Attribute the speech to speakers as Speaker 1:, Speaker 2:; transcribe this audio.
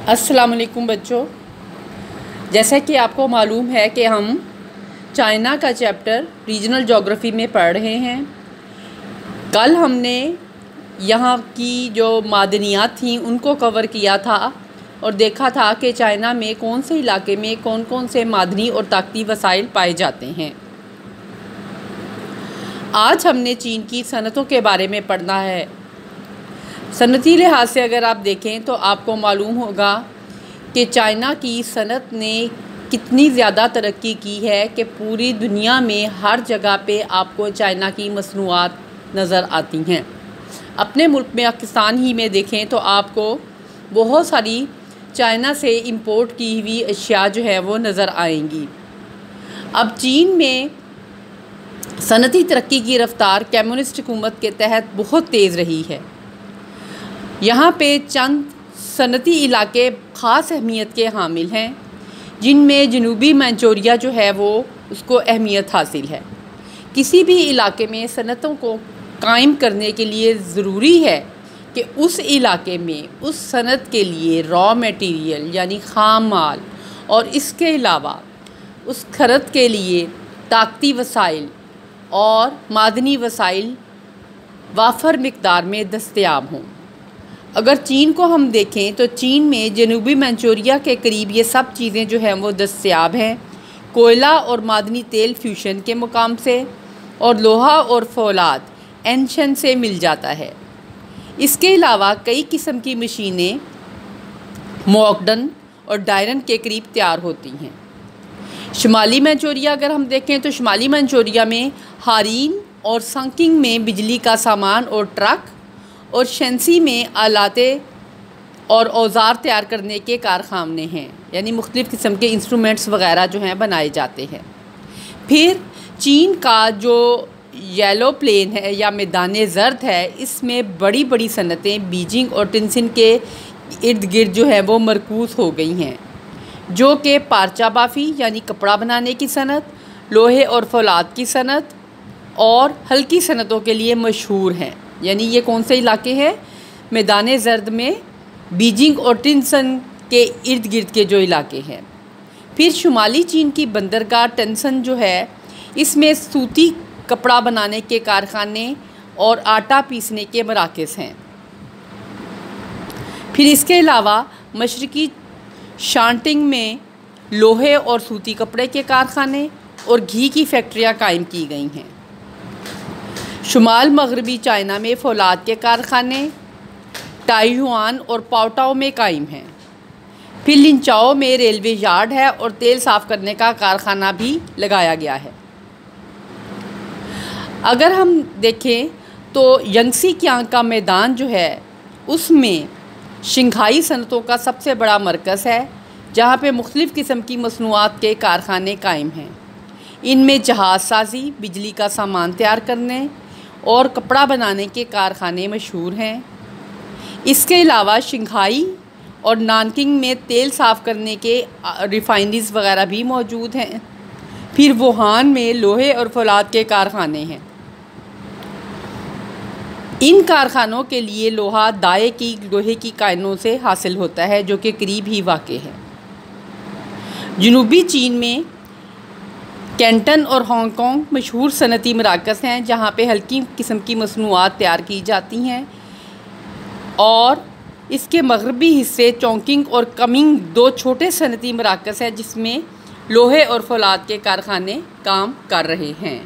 Speaker 1: अस्सलाम वालेकुम बच्चों, जैसा कि आपको मालूम है कि हम चाइना का चैप्टर रीजनल ज्योग्राफी में पढ़ रहे हैं। कल हमने यहाँ की जो मादनियात थीं उनको कवर किया था और देखा था कि चाइना में कौन से इलाके में कौन कौन से मादनी और ताकती वसाइल पाए जाते हैं। आज हमने चीन की सनतों के बारे में पढ़ना है। सनती लिहाज से अगर आप देखें तो आपको मालूम होगा कि चाइना की सनत ने कितनी ज़्यादा तरक्की की है कि पूरी दुनिया में हर जगह पे आपको चाइना की मसनूआत नज़र आती हैं। अपने मुल्क में पाकिस्तान ही में देखें तो आपको बहुत सारी चाइना से इंपोर्ट की हुई अशिया जो है वो नज़र आएंगी। अब चीन में सनती तरक्की की रफ़्तार कम्युनिस्ट हुकूमत के तहत बहुत तेज़ रही है। यहाँ पे चंद सनती इलाके ख़ास अहमियत के हामिल हैं, जिनमें जनूबी मंचूरिया जो है वो उसको अहमियत हासिल है। किसी भी इलाके में सनतों को कायम करने के लिए ज़रूरी है कि उस इलाके में उस सनत के लिए रॉ मटेरियल यानी ख़ाम माल और इसके अलावा उस खरत के लिए ताकती वसाइल और मादनी वसाइल वाफर मिक़दार में दस्तयाब हों। अगर चीन को हम देखें तो चीन में जनूबी मंचूरिया के करीब ये सब चीज़ें जो हैं वो दस्तयाब हैं। कोयला और मादनी तेल फ्यूशन के मुकाम से और लोहा और फौलाद एंशन से मिल जाता है। इसके अलावा कई किस्म की मशीनें मोकडन और डायरन के करीब तैयार होती हैं। शुमाली मंचूरिया अगर हम देखें तो शुमाली मंचूरिया में हारीन और संकिंग में बिजली का सामान और ट्रक और शेंसी में आलाते और औज़ार तैयार करने के कारखाने हैं, यानी मुख्तलिफ़ किस्म के इंस्ट्रूमेंट्स वग़ैरह जो हैं बनाए जाते हैं। फिर चीन का जो येलो प्लेन है या मैदान ज़र्द है, इसमें बड़ी बड़ी सनतें बीजिंग और टिनसिन के इर्द गिर्द जो है वो मरकूज़ हो गई हैं, जो कि पारचा बाफ़ी यानी कपड़ा बनाने की सनत, लोहे और फौलाद की सनत और हल्की सनतों के लिए मशहूर हैं। यानी ये कौन से इलाके हैं? मैदान ज़र्द में बीजिंग और टिनसन के इर्द गिर्द के जो इलाके हैं। फिर शुमाली चीन की बंदरगाह टेंसन जो है, इसमें सूती कपड़ा बनाने के कारखाने और आटा पीसने के मराकज़ हैं। फिर इसके अलावा मशरक़ी शांटिंग में लोहे और सूती कपड़े के कारखाने और घी की फैक्ट्रियाँ कायम की गई हैं। शुमाल मगरबी चाइना में फौलाद के कारखाने ताइयुआन और पाओटाओ में कायम हैं। फिर लिंचाओ में रेलवे यार्ड है और तेल साफ़ करने का कारखाना भी लगाया गया है। अगर हम देखें तो यंगसी कियांग का मैदान जो है उसमें शंघाई सनतों का सबसे बड़ा मरकज़ है, जहाँ पे मुख्तलिफ़ किस्म की मसनूआत के कारखाने कायम हैं। इनमें जहाज़ साजी, बिजली का सामान तैयार करने और कपड़ा बनाने के कारखाने मशहूर हैं। इसके अलावा शंघाई और नानकिंग में तेल साफ़ करने के रिफाइनरीज़ वग़ैरह भी मौजूद हैं। फिर वुहान में लोहे और फौलाद के कारखाने हैं। इन कारखानों के लिए लोहा दाए की लोहे की काइनों से हासिल होता है, जो कि करीब ही वाक़ है। जनूबी चीन में कैंटन और हांगकांग मशहूर सनती मराकज़ हैं, जहाँ पे हल्की किस्म की मसनूआत तैयार की जाती हैं। और इसके मगरबी हिस्से चोंकिंग और कमिंग दो छोटे सनती मराकज़ हैं, जिसमें लोहे और फौलाद के कारखाने काम कर रहे हैं।